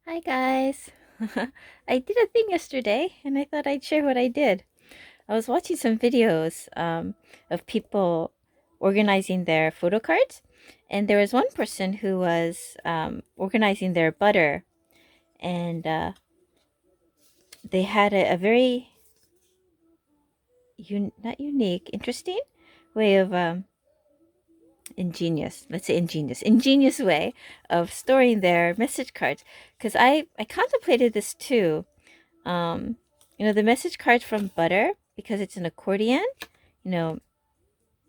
Hi guys. I did a thing yesterday and I thought I'd share what I did. I was watching some videos of people organizing their photo cards, and there was one person who was organizing their butter, and they had a very not unique, interesting way of ingenious way of storing their message cards. Because I contemplated this too. Um, the message cards from Butter, because it's an accordion, you know,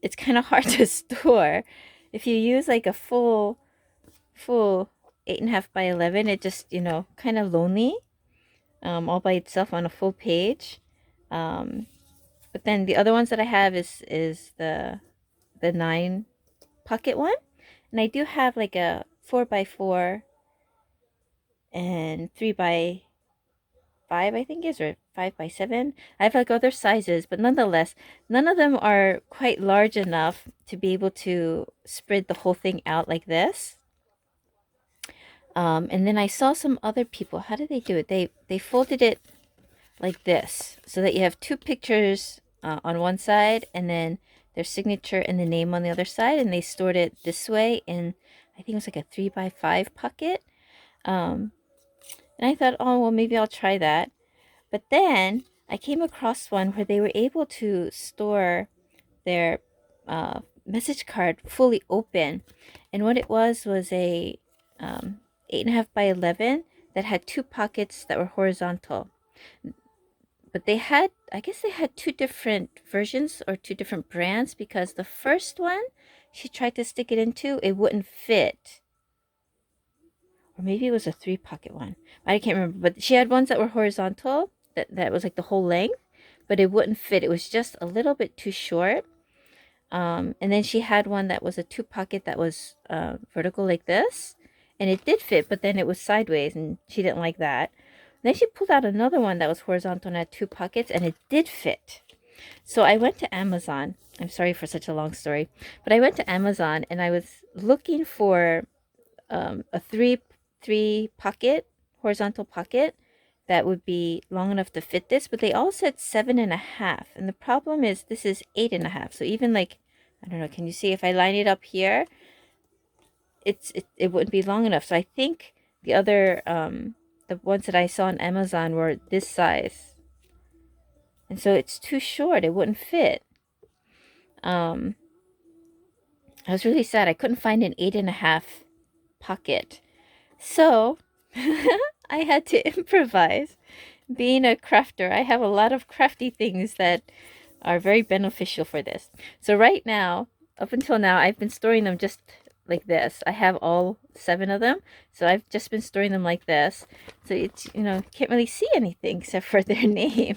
it's kind of hard to store. If you use like a full 8.5 by 11, it just, kind of lonely, all by itself on a full page. Um, but then the other ones that I have is the 9 pocket one, and I do have like a 4 by 4 and 3 by 5, I think is, or 5 by 7. I have like other sizes, but nonetheless, none of them are quite large enough to be able to spread the whole thing out like this. And then I saw some other people. How did they do it? They folded it like this, so that you have two pictures on one side, and then their signature and the name on the other side, and they stored it this way in, I think it was like a 3 by 5 pocket. Um, and I thought, oh well, maybe I'll try that. But then I came across one where they were able to store their message card fully open. And what it was a 8.5 by 11 that had two pockets that were horizontal. But I guess they had two different versions or two different brands, because the first one she tried to stick it into, it wouldn't fit. Or maybe it was a 3 pocket one. I can't remember. But she had ones that were horizontal, that was like the whole length, but it wouldn't fit. It was just a little bit too short. And then she had one that was a 2 pocket that was vertical like this, and it did fit, but then it was sideways, and she didn't like that. Then she pulled out another one that was horizontal and had 2 pockets, and it did fit. So I went to Amazon. I'm sorry for such a long story, but I went to Amazon and I was looking for a three pocket horizontal pocket that would be long enough to fit this, but they all said 7.5, and the problem is this is 8.5. So even like, I don't know, can you see if I line it up here, it wouldn't be long enough. So I think the other the ones that I saw on Amazon were this size, and so it's too short, it wouldn't fit. um I was really sad I couldn't find an 8.5 pocket. So I had to improvise. Being a crafter, I have a lot of crafty things that are very beneficial for this. So right now, up until now, I've been storing them just like this. I have all 7 of them, so I've just been storing them like this. So it's, can't really see anything except for their name.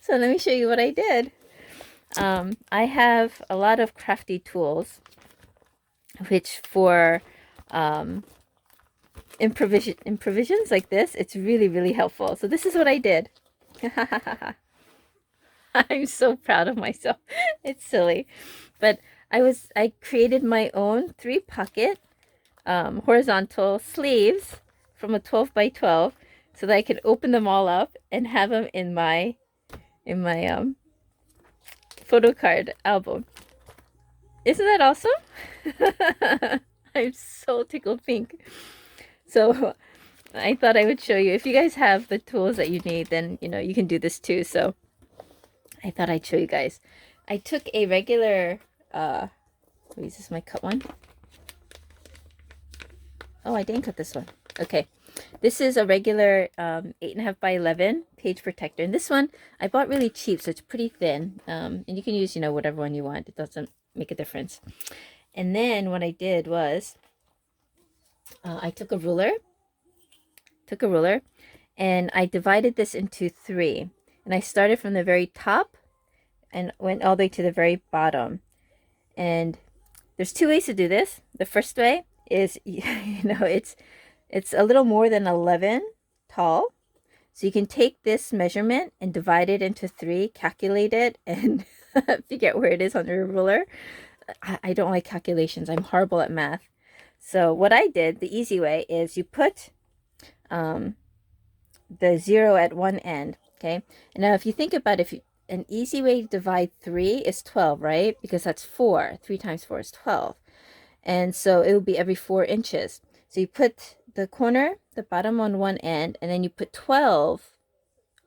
So let me show you what I did. I have a lot of crafty tools, which for improvisions like this, it's really, really helpful. So this is what I did. I'm so proud of myself. It's silly. But I created my own 3 pocket horizontal sleeves from a 12 by 12, so that I could open them all up and have them in my photo card album. Isn't that awesome? I'm so tickled pink. So I thought I would show you. If you guys have the tools that you need, then you can do this too. So I thought I'd show you guys. I took a regular is this my cut one? Oh, I didn't cut this one. Okay. This is a regular 8.5 by 11 page protector. And this one I bought really cheap, so it's pretty thin. And you can use, whatever one you want. It doesn't make a difference. And then what I did was I took a ruler, and I divided this into 3. And I started from the very top and went all the way to the very bottom. And there's 2 ways to do this. The first way is, it's a little more than 11 tall. So you can take this measurement and divide it into 3, calculate it, and figure out where it is on your ruler. I don't like calculations. I'm horrible at math. So what I did, the easy way, is you put the 0 at one end. Okay, and now if you think about it, an easy way to divide 3 is 12, right? Because that's 4. 3 times 4 is 12. And so it will be every 4 inches. So you put the corner, the bottom on one end, and then you put 12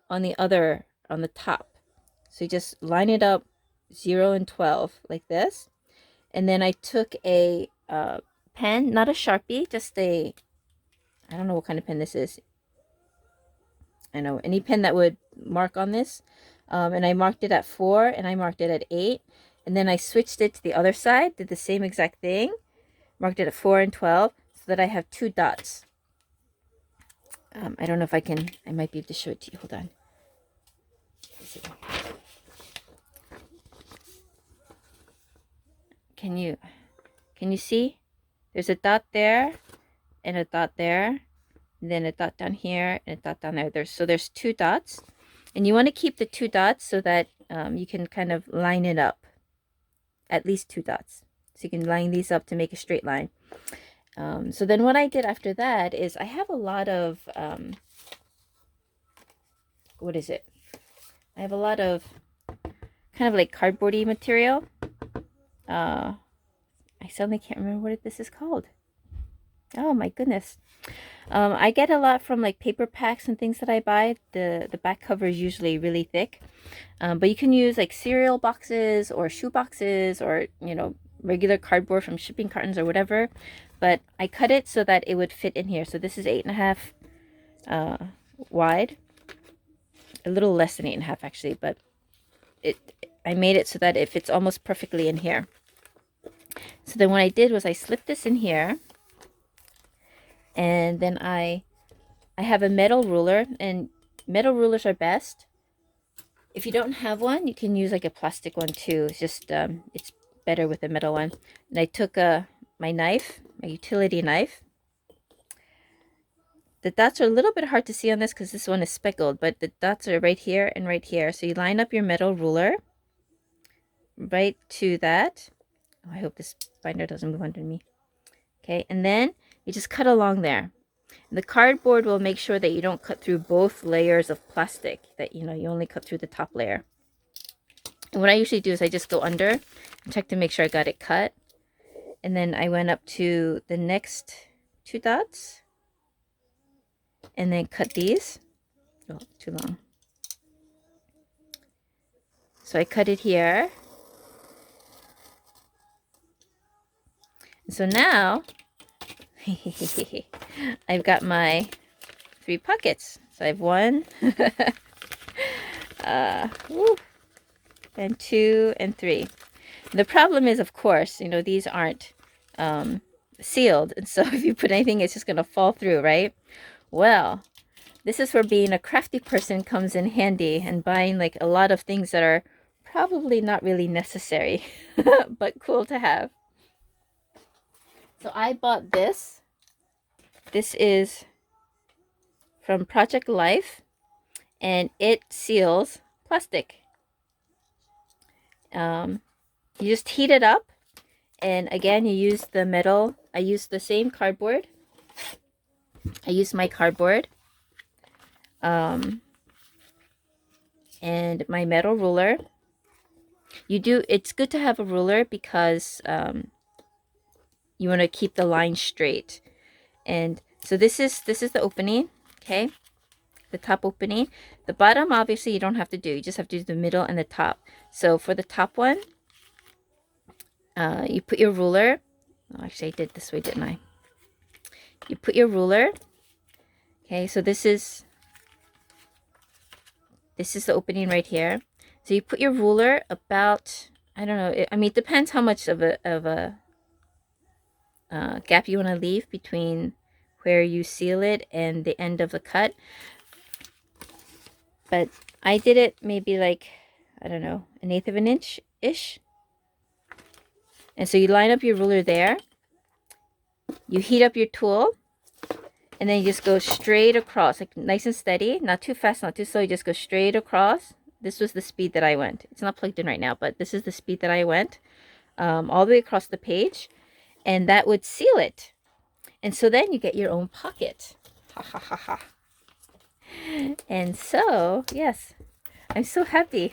on the other, on the top. So you just line it up 0 and 12 like this. And then I took a pen, not a Sharpie, just a, I don't know what kind of pen this is. I know any pen that would mark on this. And I marked it at 4 and I marked it at 8. And then I switched it to the other side, did the same exact thing, marked it at 4 and 12 so that I have 2 dots. I don't know if I might be able to show it to you. Hold on. Let's see. Can you see? There's a dot there and a dot there, and then a dot down here and a dot down there. So there's 2 dots, and you want to keep the 2 dots so that you can kind of line it up. At least 2 dots. So you can line these up to make a straight line. So then what I did after that is I have a lot of, what is it? I have a lot of kind of like cardboardy material. I suddenly can't remember what this is called. Oh my goodness. I get a lot from like paper packs and things that I buy. The back cover is usually really thick. But you can use like cereal boxes or shoe boxes or, you know, regular cardboard from shipping cartons or whatever. But I cut it so that it would fit in here. So this is 8.5 wide. A little less than 8.5 actually, but I made it so that it fits almost perfectly in here. So then what I did was I slipped this in here, and then I have a metal ruler, and metal rulers are best. If you don't have one, you can use like a plastic one too. It's just it's better with a metal one. And I took my knife, my utility knife. The dots are a little bit hard to see on this because this one is speckled, but the dots are right here and right here. So you line up your metal ruler right to that. Oh, I hope this binder doesn't move under me. Okay, and then you just cut along there. And the cardboard will make sure that you don't cut through both layers of plastic, that you only cut through the top layer. And what I usually do is I just go under and check to make sure I got it cut. And then I went up to the next 2 dots and then cut these. Oh, too long. So I cut it here. And so now I've got my 3 pockets. So I have 1 and 2 and 3. The problem is, of course, these aren't sealed, and so if you put anything, it's just going to fall through, right? Well, this is where being a crafty person comes in handy, and buying like a lot of things that are probably not really necessary but cool to have. So I bought this. This is from Project Life, and it seals plastic. You just heat it up, and again, you use the metal. I used the same cardboard. I used my cardboard and my metal ruler. It's good to have a ruler because you want to keep the line straight. And so this is the opening, okay? The top opening. The bottom, obviously, you don't have to do. You just have to do the middle and the top. So for the top one, you put your ruler. Oh, actually, I did this way, didn't I? You put your ruler. Okay, so this is the opening right here. So you put your ruler about, I don't know, I mean, it depends how much of a gap you want to leave between where you seal it and the end of the cut. But I did it maybe like, I don't know, 1/8 of an inch-ish. And so you line up your ruler there. You heat up your tool. And then you just go straight across, like nice and steady. Not too fast, not too slow. You just go straight across. This was the speed that I went. It's not plugged in right now, but this is the speed that I went. All the way across the page. And that would seal it. And so then you get your own pocket. ha ha ha ha. And so, yes, I'm so happy.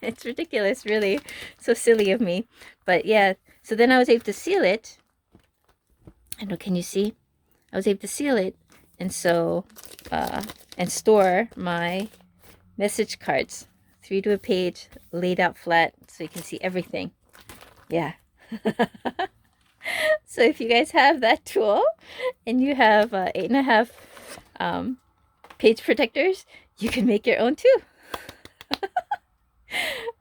It's ridiculous, really. So silly of me. But yeah, so then I was able to seal it. I know, can you see? I was able to seal it. And so, and store my message cards. 3 to a page, laid out flat, so you can see everything. Yeah. So if you guys have that tool, and you have 8.5 page protectors, you can make your own too.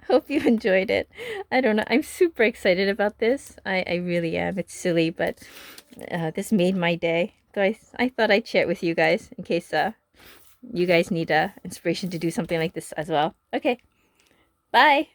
Hope you enjoyed it. I don't know. I'm super excited about this. I really am. It's silly, but this made my day. So I thought I'd share it with you guys in case you guys need inspiration to do something like this as well. Okay. Bye.